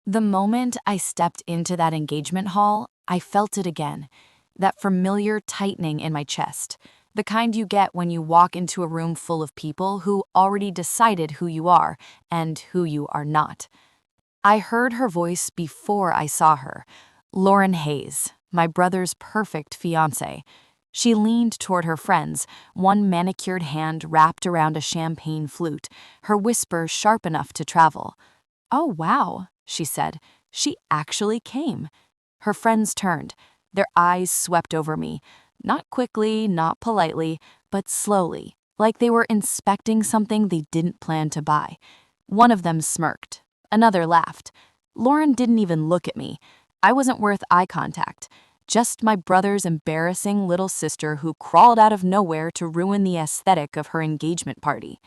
The moment I stepped into that engagement hall, I felt it again. That familiar tightening in my chest. The kind you get when you walk into a room full of people who already decided who you are and who you are not. I heard her voice before I saw her. Lauren Hayes, my brother's perfect fiancée. She leaned toward her friends, one manicured hand wrapped around a champagne flute, her whisper sharp enough to travel. "Oh, wow," she said. "She actually came." Her friends turned. Their eyes swept over me. Not quickly, not politely, but slowly, like they were inspecting something they didn't plan to buy. One of them smirked. Another laughed. Lauren didn't even look at me. I wasn't worth eye contact. Just my brother's embarrassing little sister who crawled out of nowhere to ruin the aesthetic of her engagement party.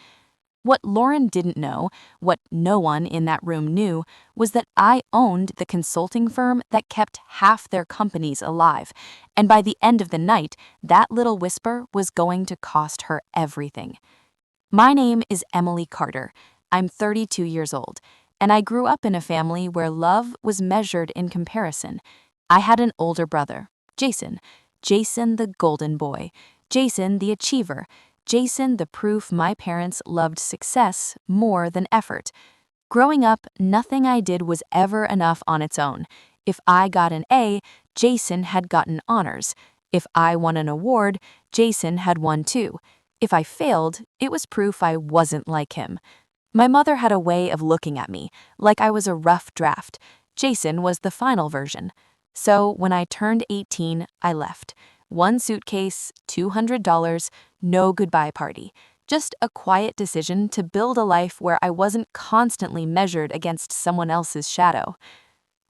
What Lauren didn't know, what no one in that room knew, was that I owned the consulting firm that kept half their companies alive, and by the end of the night, that little whisper was going to cost her everything. My name is Emily Carter. I'm 32 years old, and I grew up in a family where love was measured in comparison. I had an older brother, Jason. Jason the golden boy. Jason the achiever. Jason the proof my parents loved success more than effort. Growing up, nothing I did was ever enough on its own. If I got an A, Jason had gotten honors. If I won an award, Jason had won too. If I failed, it was proof I wasn't like him. My mother had a way of looking at me, like I was a rough draft. Jason was the final version. So when I turned 18, I left. One suitcase, $200, no goodbye party. Just a quiet decision to build a life where I wasn't constantly measured against someone else's shadow.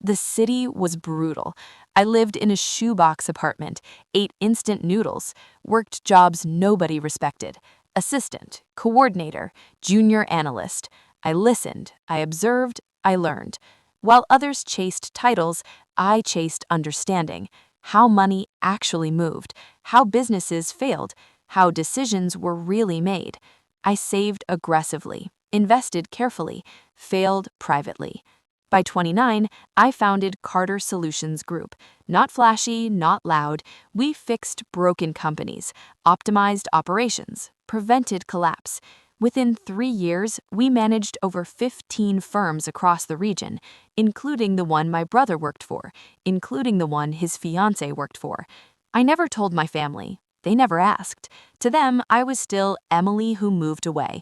The city was brutal. I lived in a shoebox apartment, ate instant noodles, worked jobs nobody respected. Assistant, coordinator, junior analyst. I listened, I observed, I learned. While others chased titles, I chased understanding. How money actually moved, how businesses failed, how decisions were really made. I saved aggressively, invested carefully, failed privately. By 29, I founded Carter Solutions Group. Not flashy, not loud. We fixed broken companies, optimized operations, prevented collapse. Within 3 years, we managed over 15 firms across the region, including the one my brother worked for, including the one his fiancée worked for. I never told my family. They never asked. To them, I was still Emily who moved away.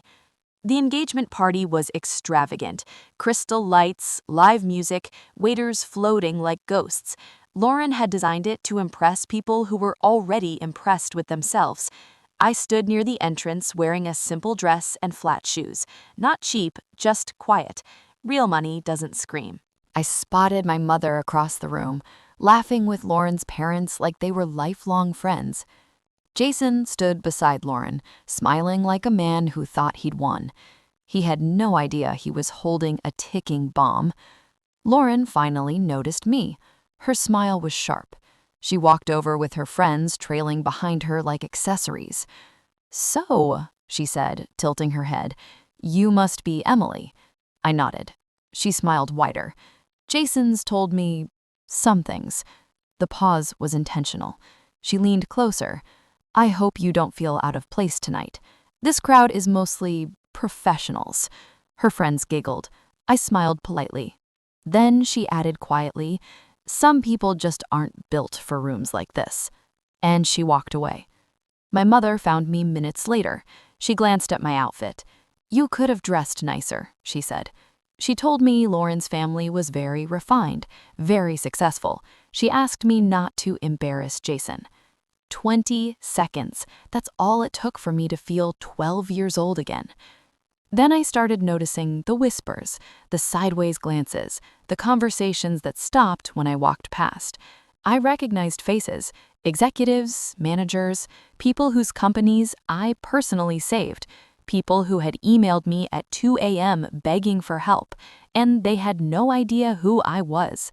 The engagement party was extravagant. Crystal lights, live music, waiters floating like ghosts. Lauren had designed it to impress people who were already impressed with themselves. I stood near the entrance wearing a simple dress and flat shoes. Not cheap, just quiet. Real money doesn't scream. I spotted my mother across the room, laughing with Lauren's parents like they were lifelong friends. Jason stood beside Lauren, smiling like a man who thought he'd won. He had no idea he was holding a ticking bomb. Lauren finally noticed me. Her smile was sharp. She walked over with her friends trailing behind her like accessories. "So," she said, tilting her head, "you must be Emily." I nodded. She smiled wider. "Jason's told me some things." The pause was intentional. She leaned closer. "I hope you don't feel out of place tonight. This crowd is mostly professionals." Her friends giggled. I smiled politely. Then she added quietly, "Some people just aren't built for rooms like this." And she walked away. My mother found me minutes later. She glanced at my outfit. "You could have dressed nicer," she said. She told me Lauren's family was very refined, very successful. She asked me not to embarrass Jason. 20 seconds. That's all it took for me to feel 12 years old again. Then I started noticing the whispers, the sideways glances, the conversations that stopped when I walked past. I recognized faces, executives, managers, people whose companies I personally saved, people who had emailed me at 2 a.m. begging for help, and they had no idea who I was.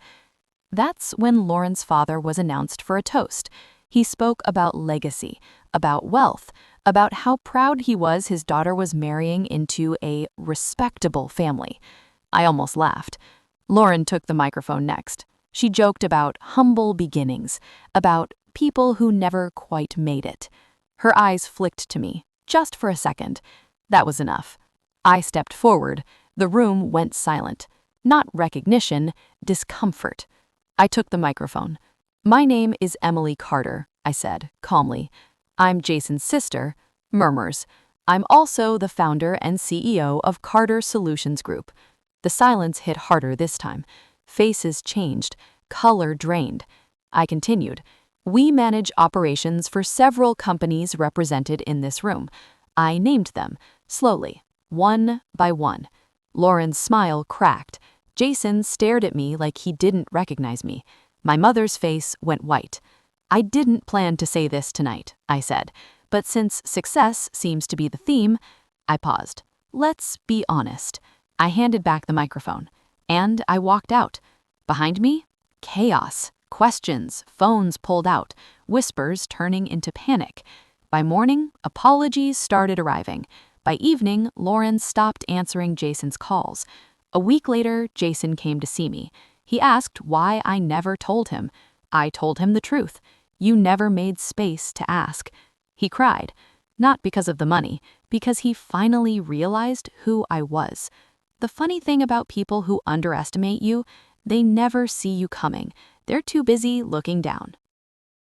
That's when Lauren's father was announced for a toast. He spoke about legacy, about wealth, about how proud he was his daughter was marrying into a respectable family. I almost laughed. Lauren took the microphone next. She joked about humble beginnings, about people who never quite made it. Her eyes flicked to me, just for a second. That was enough. I stepped forward. The room went silent. Not recognition, discomfort. I took the microphone. "My name is Emily Carter," I said, calmly. "I'm Jason's sister." Murmurs. "I'm also the founder and CEO of Carter Solutions Group." The silence hit harder this time. Faces changed, color drained. I continued. "We manage operations for several companies represented in this room." I named them, slowly, one by one. Lauren's smile cracked. Jason stared at me like he didn't recognize me. My mother's face went white. "I didn't plan to say this tonight," I said, "but since success seems to be the theme," I paused. "Let's be honest." I handed back the microphone, and I walked out. Behind me, chaos, questions, phones pulled out, whispers turning into panic. By morning, apologies started arriving. By evening, Lauren stopped answering Jason's calls. A week later, Jason came to see me. He asked why I never told him. I told him the truth. "You never made space to ask." He cried, not because of the money, because he finally realized who I was. The funny thing about people who underestimate you, they never see you coming. They're too busy looking down.